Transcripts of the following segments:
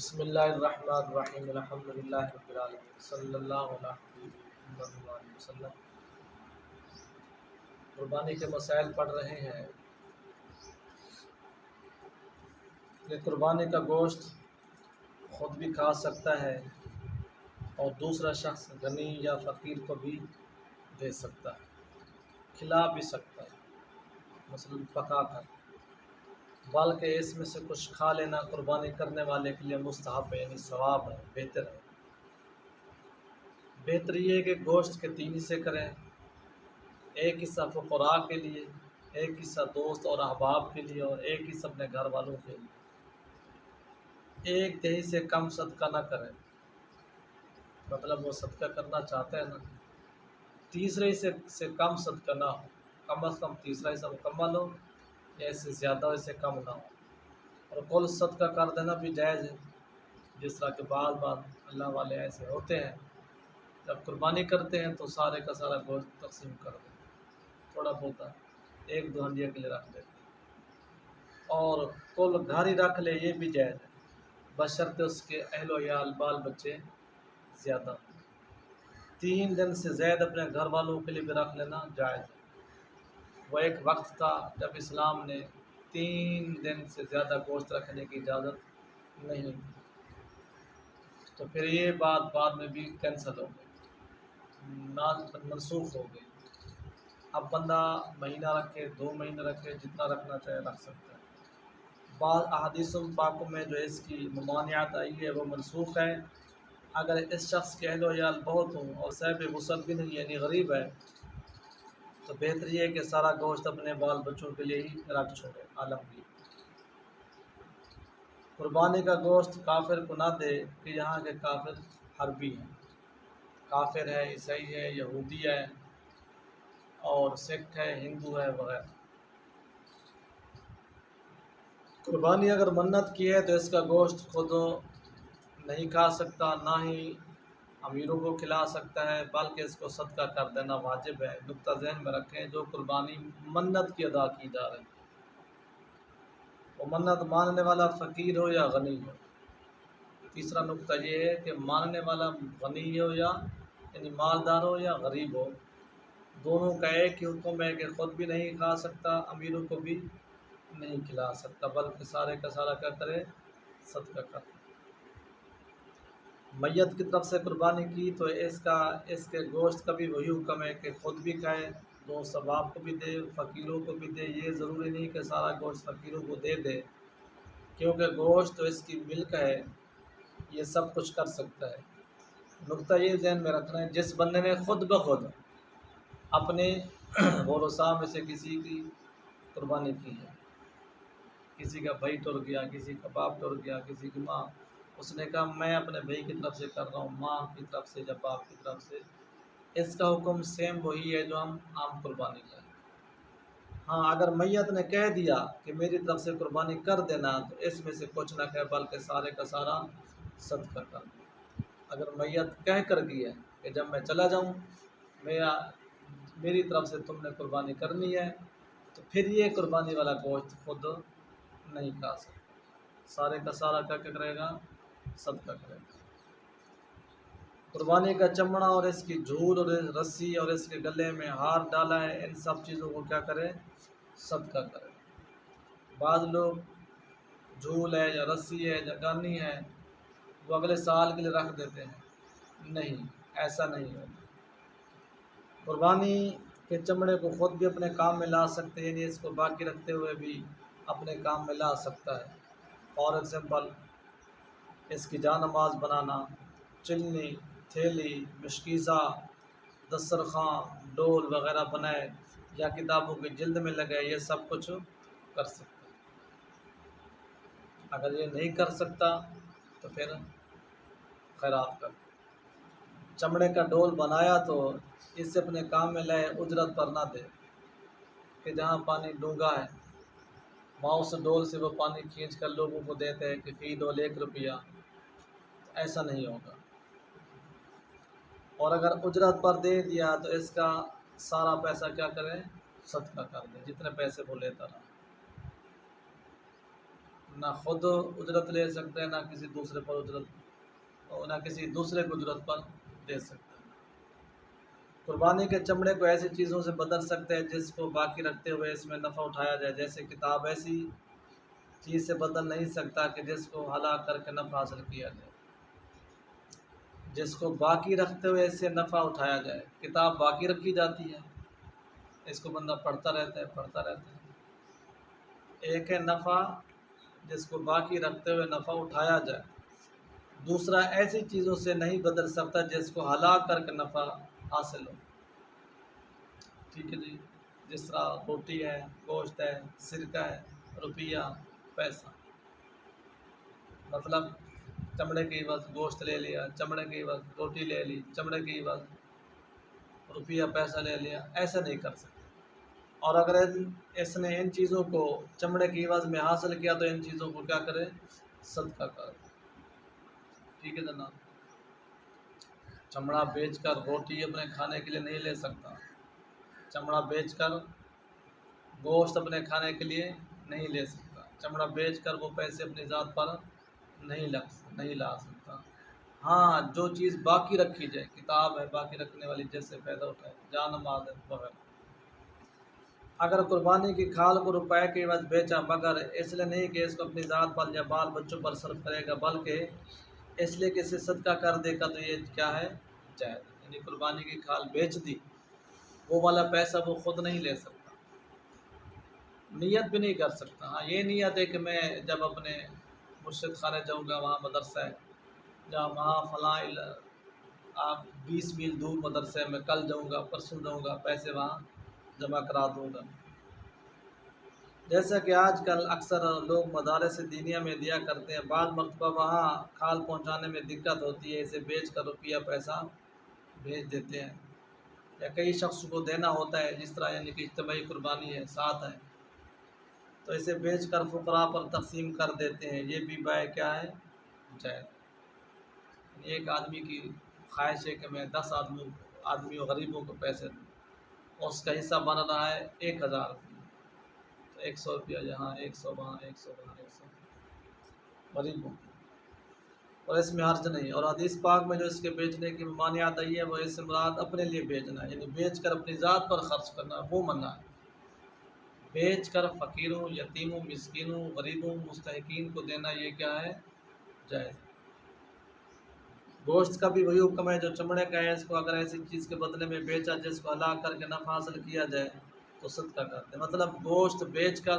بسم اللہ الرحمن الرحیم الحمد للہ رب العالمین صلی اللہ علیہ وسلم۔ قربانی کے مسائل پڑھ رہے ہیں کہ قربانی کا گوشت خود بھی کھا سکتا ہے اور دوسرا شخص غنی یا فقیر کو بھی دے سکتا ہے، کھلا بھی سکتا ہے، مثلا پکا کر، بلکہ اس میں سے کچھ کھا لینا قربانی کرنے والے کے لیے مستحب ہے، یعنی ثواب ہے، بہتر ہے۔ بہتر یہ ہے کہ گوشت کے 3 حصے کریں، ایک حصہ فقراء کے لیے، ایک حصہ دوست اور احباب کے لیے، اور ایک حصہ اپنے گھر والوں کے لیے۔ 1/3 سے کم صدقہ نہ کریں، مطلب وہ صدقہ کرنا چاہتے ہیں نا، تیسرے حصے سے کم صدقہ نہ ہو، کم از کم تیسرا حصہ مکمل ہو، یا اس سے زیادہ ہو، اس سے کم نہ ہو۔ اور کل صدقہ کر دینا بھی جائز ہے، جس طرح کہ بعض اللہ والے ایسے ہوتے ہیں، جب قربانی کرتے ہیں تو سارے کا سارا گوشت تقسیم کر دیں، تھوڑا بہت 1-2 ہنڈیا کے لیے رکھ دیتے ہیں، اور کل گھر ہی رکھ لے، یہ بھی جائز ہے، بشرطِ اس کے اہل و عیال بال بچے زیادہ ہوں۔ 3 دن سے زائد اپنے گھر والوں کے لیے بھی رکھ لینا جائز ہے۔ وہ ایک وقت تھا جب اسلام نے 3 دن سے زیادہ گوشت رکھنے کی اجازت نہیں دی، تو پھر یہ بات بعد میں بھی کینسل ہو گئی، منسوخ ہو گئی۔ اب بندہ مہینہ رکھے، 2 مہینے رکھے، جتنا رکھنا چاہے رکھ سکتا ہے۔ بعض احادیث پاکوں میں جو اس کی ممانعت آئی ہے وہ منسوخ ہے۔ اگر اس شخص کے اہل و عیال بہت ہوں اور صاحب وسعت بھی نہیں، یعنی غریب ہے، تو بہتر یہ ہے کہ سارا گوشت اپنے بال بچوں کے لیے ہی رکھ چھوڑے، عالمگیر۔ قربانی کا گوشت کافر کو نہ دے، کہ یہاں کے کافر حربی ہیں، کافر ہے، عیسائی ہے، یہودی ہے، اور سکھ ہے، ہندو ہے وغیرہ۔ قربانی اگر منت کی ہے تو اس کا گوشت خود نہیں کھا سکتا، نہ ہی امیروں کو کھلا سکتا ہے، بلکہ اس کو صدقہ کر دینا واجب ہے۔ نقطہ ذہن میں رکھیں، جو قربانی منت کی ادا کی جا رہی ہے، وہ منت ماننے والا فقیر ہو یا غنی ہو۔ تیسرا نقطہ یہ ہے کہ ماننے والا غنی ہو یا یعنی مالدار ہو یا غریب ہو، دونوں کا ایک ہی حکم ہے کہ خود بھی نہیں کھا سکتا، امیروں کو بھی نہیں کھلا سکتا، بلکہ سارے کا سارا کیا کرے، صدقہ کرے۔ میت کی طرف سے قربانی کی تو اس کے گوشت کا بھی وہی حکم ہے کہ خود بھی کھائے، دوست احباب کو بھی دے، فقیروں کو بھی دے۔ یہ ضروری نہیں کہ سارا گوشت فقیروں کو دے دے، کیونکہ گوشت تو اس کی ملک ہے، یہ سب کچھ کر سکتا ہے۔ نقطہ یہ ذہن میں رکھنا ہے، جس بندے نے خود بخود اپنے ورثاء میں سے کسی کی قربانی کی ہے، کسی کا بھائی ٹر گیا، کسی کا باپ ٹر گیا، کسی کی ماں، اس نے کہا میں اپنے بھائی کی طرف سے کر رہا ہوں، ماں کی طرف سے یا باپ کی طرف سے، اس کا حکم سیم وہی ہے جو ہم عام قربانی کا ہے۔ ہاں، اگر میت نے کہہ دیا کہ میری طرف سے قربانی کر دینا، تو اس میں سے کچھ نہ کہے، بلکہ سارے کا سارا صدقہ کر دے۔ اگر میت کہہ کر گیا کہ جب میں چلا جاؤں میری طرف سے تم نے قربانی کرنی ہے، تو پھر یہ قربانی والا گوشت خود نہیں کھا سکتا، سارے کا سارا کیا کرے گا، صدقہ کرے گا۔ قربانی کا چمڑا اور اس کی جھول اور رسی اور اس کے گلے میں ہار ڈالا ہے، ان سب چیزوں کو کیا کرے، صدقہ کرے۔ بعض لوگ جھول ہے یا رسی ہے یا گانی ہے وہ اگلے سال کے لیے رکھ دیتے ہیں، نہیں، ایسا نہیں ہوگا۔ قربانی کے چمڑے کو خود بھی اپنے کام میں لا سکتے ہیں، یعنی اس کو باقی رکھتے ہوئے بھی اپنے کام میں لا سکتا ہے۔ فار ایگزامپل، اس کی جا نماز بنانا، چلنی، تھیلی، مشکیزہ، دسترخوان، ڈول وغیرہ بنائے یا کتابوں کی جلد میں لگائے، یہ سب کچھ کر سکتا ہے۔ اگر یہ نہیں کر سکتا تو پھر خیرات کر۔ چمڑے کا ڈول بنایا تو اس سے اپنے کام میں لائے، اجرت پر نہ دے، کہ جہاں پانی ڈونگا ہے وہاں اس ڈول سے وہ پانی کھینچ کر لوگوں کو دیتے ہیں کہ فی ڈول 1 روپیہ، ایسا نہیں ہوگا۔ اور اگر اجرت پر دے دیا تو اس کا سارا پیسہ کیا کریں، صدقہ کر دیں، جتنے پیسے وہ لیتا رہا۔ نہ خود اجرت لے سکتے ہیں، نہ کسی دوسرے پر اجرت، اور نہ کسی دوسرے کو اجرت پر دے سکتے ہیں۔ قربانی کے چمڑے کو ایسی چیزوں سے بدل سکتے ہیں جس کو باقی رکھتے ہوئے اس میں نفع اٹھایا جائے، جیسے کتاب ایسی چیز سے بدل نہیں سکتا کہ جس کو ہلاک کر کے نفع حاصل کیا جائے، جس کو باقی رکھتے ہوئے اس سے نفع اٹھایا جائے۔ کتاب باقی رکھی جاتی ہے، اس کو بندہ پڑھتا رہتا ہے۔ ایک ہے نفع جس کو باقی رکھتے ہوئے نفع اٹھایا جائے، دوسرا ایسی چیزوں سے نہیں بدل سکتا جس کو ہلاک کر کے نفع حاصل ہو۔ ٹھیک ہے جی، جس طرح روٹی ہے، گوشت ہے، سرکہ ہے، روپیہ، پیسہ۔ مطلب چمڑے کے عوض گوشت لے لیا، چمڑے کے عوض روٹی لے لی، چمڑے کے عوض روپیہ پیسہ لے لیا، ایسا نہیں کر سکتے۔ اور اگر اس نے ان چیزوں کو چمڑے کے عوض میں حاصل کیا تو ان چیزوں کو کیا کرے؟ صدقہ کرے۔ ٹھیک ہے جناب، چمڑا بیچ کر روٹی اپنے کھانے کے لیے نہیں لے سکتا، چمڑا بیچ کر گوشت اپنے کھانے کے لیے نہیں لے سکتا، چمڑا بیچ کر وہ پیسے اپنی ذات پر نہیں لا سکتا۔ ہاں، جو چیز باقی رکھی جائے، کتاب ہے باقی رکھنے والی، جیسے فائدہ اٹھائے، جان مال ہے وغیرہ۔ اگر قربانی کی کھال کو روپے کے عوض بیچا، مگر اس لیے نہیں کہ اس کو اپنی ذات پر یا بال بچوں پر صرف کرے گا، بلکہ اس لیے کہ اسے صدقہ کر دے گا، تو یہ کیا ہے؟ جائز۔ یعنی قربانی کی کھال بیچ دی، وہ والا پیسہ وہ خود نہیں لے سکتا، نیت بھی نہیں کر سکتا۔ ہاں، یہ نیت ہے کہ میں جب اپنے مرشد خانے جاؤں گا، وہاں مدرسہ ہے، جہاں وہاں فلاں 20 میل دور مدرسہ ہے، میں کل جاؤں گا، پرسوں جاؤں گا، پیسے وہاں جمع کرا دوں گا۔ جیسا کہ آج کل اکثر لوگ مدارس دینیہ میں دیا کرتے ہیں، بعض مرتبہ وہاں کھال پہنچانے میں دقت ہوتی ہے، اسے بیچ کر روپیہ پیسہ بھیج دیتے ہیں، یا کئی شخص کو دینا ہوتا ہے، جس طرح یعنی کہ اجتماعی قربانی ہے، ساتھ ہے، تو اسے بیچ کر فقراء پر تقسیم کر دیتے ہیں۔ یہ بھی بائے کیا ہے؟ جائز۔ ایک آدمی کی خواہش ہے کہ میں 10 آدمیوں غریبوں کو پیسے دوں، اس کا حصہ بن رہا ہے 1000 روپیہ، تو 100 روپیہ یہاں، 100 وہاں، 100 وہاں، 100 غریبوں کو، اور اس میں حرج نہیں۔ اور حدیث پاک میں جو اس کے بیچنے کی ممانعت آئی ہے، وہ اس سے مراد اپنے لیے بیچنا ہے، یعنی بیچ کر اپنی ذات پر خرچ کرنا، وہ منع ہے۔ بیچ کر فقیروں، یتیموں، مسکینوں، غریبوں، مستحقین کو دینا، یہ کیا ہے؟ جائز۔ گوشت کا بھی وہی حکم ہے جو چمڑے کا ہے، اس کو اگر ایسی چیز کے بدلے میں بیچا جس کو ہلاک کر کے نفع حاصل کیا جائے تو صدقہ کرتے۔ مطلب گوشت بیچ کر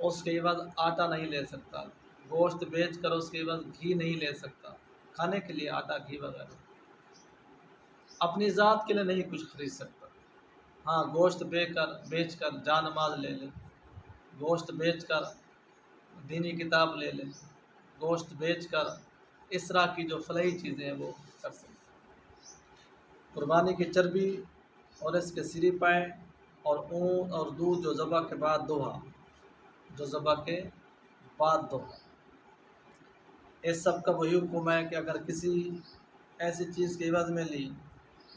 اس کے عوض آٹا نہیں لے سکتا، گوشت بیچ کر اس کے عوض گھی نہیں لے سکتا، کھانے کے لیے آٹا، گھی وغیرہ، اپنی ذات کے لیے نہیں کچھ خرید سکتا۔ ہاں، گوشت بیچ کر جان مال لے لے، گوشت بیچ کر دینی کتاب لے لے، گوشت بیچ کر اس طرح کی جو فلاحی چیزیں ہیں وہ کر سکتے۔ قربانی کی چربی اور اس کے سری پائے اور اون اور دودھ جو ذبح کے بعد دوہا، اس سب کا وہی حکم ہے کہ اگر کسی ایسی چیز کے عوض میں لی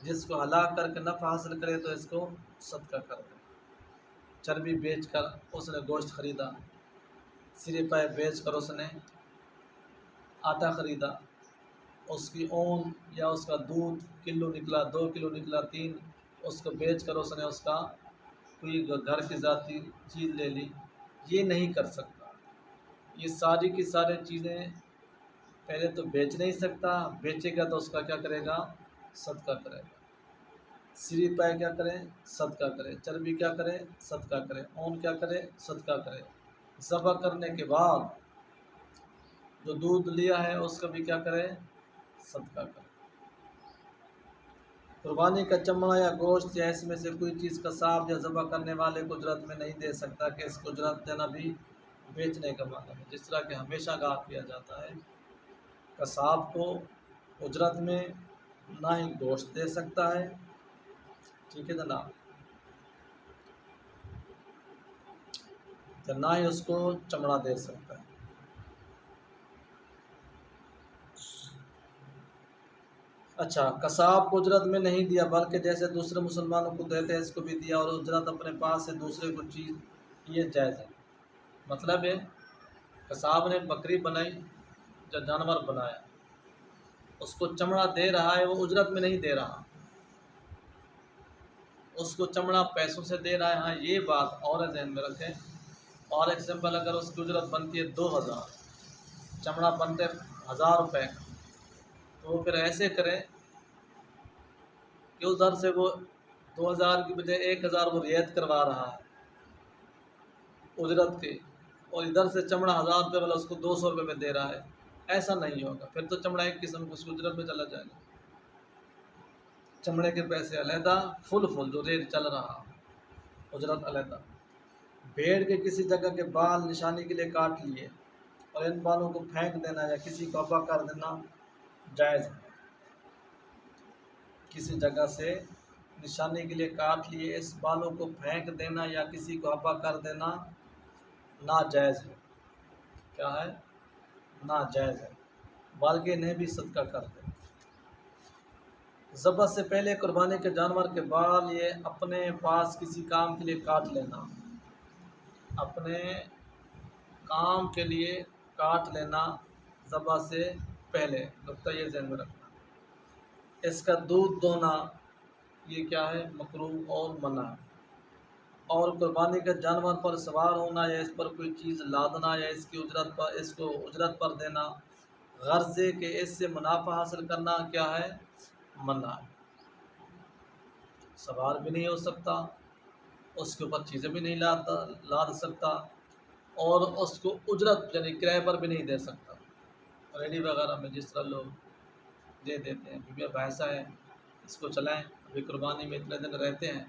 جس کو ہلاک کر کے نفع حاصل کرے تو اس کو صدقہ کر دے۔ چربی بیچ کر اس نے گوشت خریدا، سرے پائے بیچ کر اس نے آٹا خریدا، اس کی اون یا اس کا دودھ کلو نکلا، 2 کلو نکلا، 3، اس کو بیچ کر اس نے اس کا کوئی گھر کی ذاتی چیز لے لی، یہ نہیں کر سکتا۔ یہ ساری کی ساری چیزیں پہلے تو بیچ نہیں سکتا، بیچے گا تو اس کا کیا کرے گا؟ صدقہ کرے گا۔ سری پائے کیا کرے؟ صدقہ کرے۔ چربی کیا کرے؟ صدقہ کرے۔ اون کیا کرے؟ صدقہ کرے۔ ذبح کرنے کے بعد جو دودھ لیا ہے اس کا بھی کیا کرے؟ صدقہ کرے۔ قربانی کا چمڑا یا گوشت یا اس میں سے کوئی چیز قصاب یا ذبح کرنے والے کو اجرت میں نہیں دے سکتا، کہ اس کو اجرت دینا بھی بیچنے کا معنی ہے، جس طرح کہ ہمیشہ کہا کیا جاتا ہے۔ قصاب کو اجرت میں نہ ہی گوشت دے سکتا ہے، ٹھیک ہے جناب، تو نہ ہی اس کو چمڑا دے سکتا ہے۔ اچھا، قصاب کو اجرت میں نہیں دیا بلکہ جیسے دوسرے مسلمانوں کو دیتے ہیں اس کو بھی دیا، اور اجرت اپنے پاس سے دوسرے کو چیز، یہ جائز ہے۔ مطلب ہے کساب نے بکری بنائی یا جانور بنایا، اس کو چمڑا دے رہا ہے، وہ اجرت میں نہیں دے رہا، اس کو چمڑا پیسوں سے دے رہا ہے۔ ہاں یہ بات اور ذہن میں رکھیں۔ اور ایگزامپل اگر اس کی اجرت بنتی ہے 2000، چمڑا بنتے 1000 روپے کا، تو وہ پھر ایسے کریں کہ ادھر سے وہ 2000 کی بجائے 1000 وہ رعایت کروا رہا ہے اجرت کی، اور ادھر سے چمڑا 1000 روپے والا اس کو 200 روپے میں دے رہا ہے، ایسا نہیں ہوگا، پھر تو چمڑا ایک قسم کی اس کی اجرت میں چلا جائے گا۔ چمڑے کے پیسے علیحدہ، فل جو ریٹ چل رہا اجرت علیحدہ۔ بھیڑ کے کسی جگہ کے بال نشانی کے لیے کاٹ لیے اور ان بالوں کو پھینک دینا یا کسی کو ابا کر دینا جائز ہے۔ کسی جگہ سے نشانی کے لیے کاٹ لیے، اس بالوں کو پھینک دینا یا کسی کو ابا کر دینا ناجائز ہے۔ کیا ہے؟ ناجائز ہے، بلکہ انہیں بھی صدقہ کر دے۔ ذبح سے پہلے قربانی کے جانور کے بال یہ اپنے پاس کسی کام کے لیے کاٹ لینا، اپنے کام کے لیے کاٹ لینا ذبح سے پہلے، نقطہ یہ ذہن میں رکھنا۔ اس کا دودھ دونا یہ کیا ہے؟ مکروہ اور منع ہے۔ اور قربانی کے جانور پر سوار ہونا یا اس پر کوئی چیز لادنا یا اس کو اجرت پر دینا غرض ہے کہ اس سے منافع حاصل کرنا کیا ہے؟ منع ہے۔ سوار بھی نہیں ہو سکتا، اس کے اوپر چیزیں بھی نہیں لاد سکتا، اور اس کو اجرت یعنی کرائے پر بھی نہیں دے سکتا۔ ریڈی وغیرہ میں جس طرح لوگ دے دیتے ہیں، کیونکہ پیسہ ہے اس کو چلائیں، ابھی قربانی میں اتنے دن رہتے ہیں،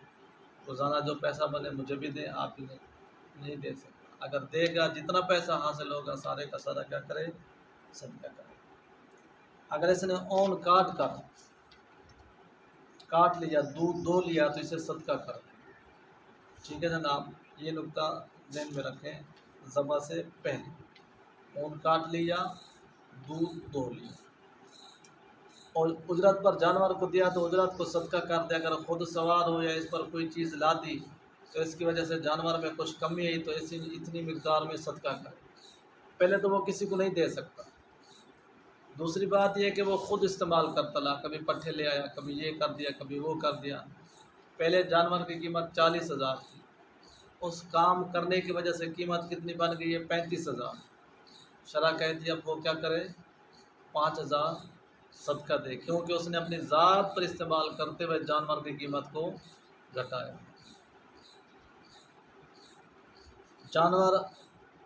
روزانہ جو پیسہ بنے مجھے بھی دیں، آپ بھی دیں، نہیں دے سکتا۔ اگر دے گا جتنا پیسہ حاصل ہوگا سارے کا سارا کیا کرے؟ صدقہ کرے۔ اگر اس نے اون کاٹ لیا، دودھ دو لیا تو اسے صدقہ کر دیں۔ ٹھیک ہے جناب، یہ نقطہ ذہن میں رکھیں۔ ذبح سے پہلے اون کاٹ لیا، دودھ دو لیا، اور اجرت پر جانور کو دیا تو اجرت کو صدقہ کر دے۔ اگر خود سوار ہو یا اس پر کوئی چیز لا دی تو اس کی وجہ سے جانور میں کچھ کمی آئی تو اتنی مقدار میں صدقہ کرے۔ پہلے تو وہ کسی کو نہیں دے سکتا۔ دوسری بات یہ کہ وہ خود استعمال کرتا رہا، کبھی پٹھے لے آیا، کبھی یہ کر دیا، کبھی وہ کر دیا۔ پہلے جانور کی قیمت 40,000 تھی، اس کام کرنے کی وجہ سے قیمت کتنی بن گئی ہے؟ 35,000۔ شرع کہتی ہے اب وہ کیا کرے؟ 5,000 صدقہ دے، کیونکہ اس نے اپنی ذات پر استعمال کرتے ہوئے جانور کی قیمت کو گھٹایا۔ جانور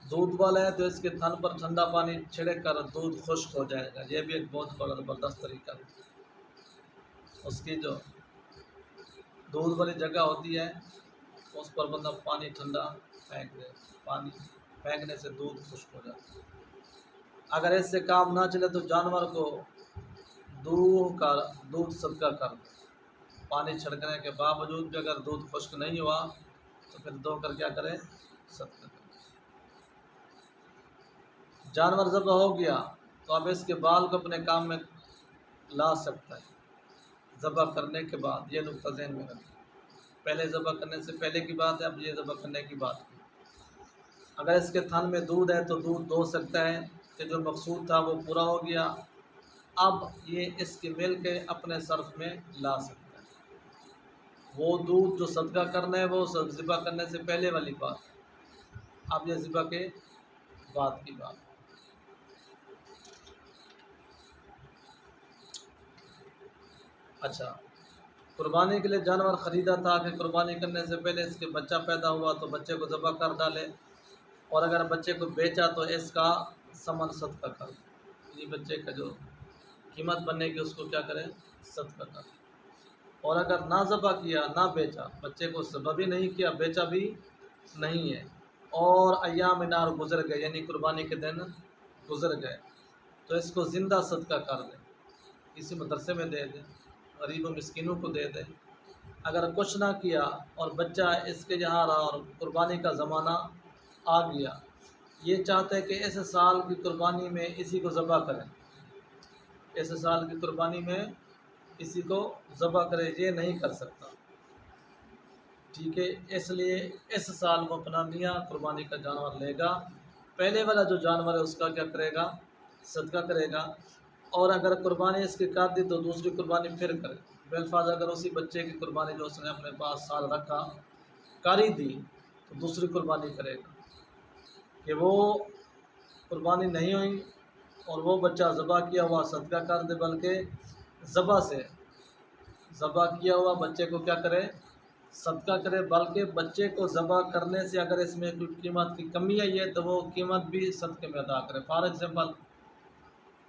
دودھ والا ہے تو اس کے تھن پر ٹھنڈا پانی چھڑک کر دودھ خشک ہو جائے گا، یہ بھی ایک بہت بڑا زبردست طریقہ ہے۔ اس کی جو دودھ والی جگہ ہوتی ہے اس پر بندہ پانی ٹھنڈا پھینک دے، پانی پھینکنے سے دودھ خشک ہو جاتا ہے۔ اگر اس سے کام نہ چلے تو جانور کو دودھ صدقہ کر دے۔ پانی چھڑکنے کے باوجود بھی اگر دودھ خشک نہیں ہوا تو پھر دو کر کیا کرے؟ صدقہ کرے۔ جانور ذبح ہو گیا تو اب اس کے بال کو اپنے کام میں لا سکتا ہے ذبح کرنے کے بعد، یہ نقطہ ذہن میں رکھیں۔ پہلے ذبح کرنے سے پہلے کی بات ہے، اب یہ ذبح کرنے کی بات ہے۔ اگر اس کے تھن میں دودھ ہے تو دودھ دو سکتا ہے کہ جو مقصود تھا وہ پورا ہو گیا، اب یہ اس کی مل کے اپنے صرف میں لا سکتا ہے۔ وہ دودھ جو صدقہ کرنا ہے وہ ذبح کرنے سے پہلے والی بات ہے، اب یہ ذبح کے بعد کی بات ہے۔ اچھا، قربانی کے لیے جانور خریدا تھا کہ قربانی کرنے سے پہلے اس کے بچہ پیدا ہوا تو بچے کو ذبح کر ڈالے، اور اگر بچے کو بیچا تو اس کا ثمن صدقہ کر دے، یعنی بچے کا جو قیمت بنے گی اس کو کیا کرے؟ صدقہ کر دے۔ اور اگر نہ ذبح کیا نہ بیچا، بچے کو ذبح بھی نہیں کیا بیچا بھی نہیں ہے، اور ایام نار گزر گئے یعنی قربانی کے دن گزر گئے، تو اس کو زندہ صدقہ کر دے، کسی مدرسے میں دے دے، غریب و مسکینوں کو دے دے۔ اگر کچھ نہ کیا اور بچہ اس کے یہاں رہا اور قربانی کا زمانہ آ گیا، یہ چاہتے کہ اس سال کی قربانی میں اسی کو ذبح کریں، اس سال کی قربانی میں اسی کو ذبح کرے، یہ نہیں کر سکتا، ٹھیک ہے؟ اس لیے اس سال وہ اپنا نیا قربانی کا جانور لے گا، پہلے والا جو جانور ہے اس کا کیا کرے گا؟ صدقہ کرے گا۔ اور اگر قربانی اس کی کاٹ دی تو دوسری قربانی پھر کرے۔ بالفاظ اگر اسی بچے کی قربانی جو اس نے اپنے پاس سال رکھا کاری دی تو دوسری قربانی کرے گا کہ وہ قربانی نہیں ہوئی اور وہ بچہ ذبح کیا ہوا صدقہ کر دے، بلکہ ذبح کیا ہوا بچے کو کیا کرے؟ صدقہ کرے۔ بلکہ بچے کو ذبح کرنے سے اگر اس میں کوئی قیمت کی کمی آئی ہے تو وہ قیمت بھی صدقے میں ادا کرے۔ فار ایگزامپل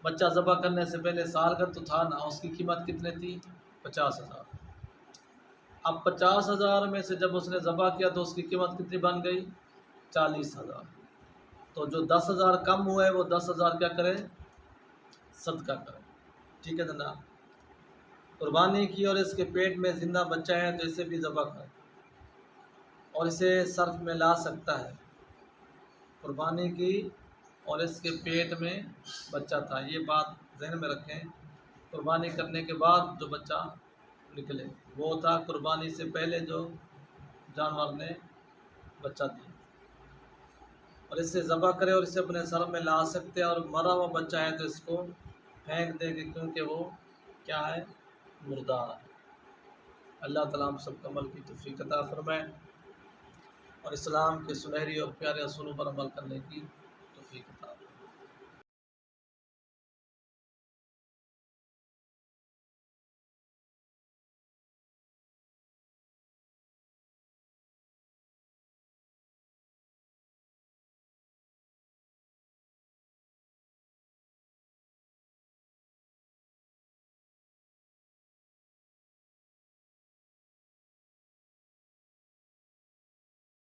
بچہ ذبح کرنے سے پہلے سال کا تو تھا نا، اس کی قیمت کتنے تھی؟ 50,000۔ اب 50,000 میں سے جب اس نے ذبح کیا تو اس کی قیمت کتنی بن گئی؟ 40,000۔ تو جو 10,000 کم ہوا ہے وہ 10,000 کیا کرے؟ صدقہ کرے۔ ٹھیک ہے جناب؟ قربانی کی اور اس کے پیٹ میں زندہ بچہ ہے تو اسے بھی ذبح کرے اور اسے صرف میں لا سکتا ہے۔ قربانی کی اور اس کے پیٹ میں بچہ تھا، یہ بات ذہن میں رکھیں۔ قربانی کرنے کے بعد جو بچہ نکلے وہ تھا قربانی سے پہلے جو جانور نے بچہ دیا، اور اس سے ذبح کرے اور اسے اپنے سر میں لا سکتے ہیں، اور مرا ہوا بچہ ہے تو اس کو پھینک دے گے کیونکہ وہ کیا ہے؟ مردار ہے۔ اللہ تعالیٰ ہم سب کو عمل کی توفیق عطا فرمائے اور اسلام کے سنہری اور پیارے اصولوں پر عمل کرنے کی توفیق عطا فرمائے۔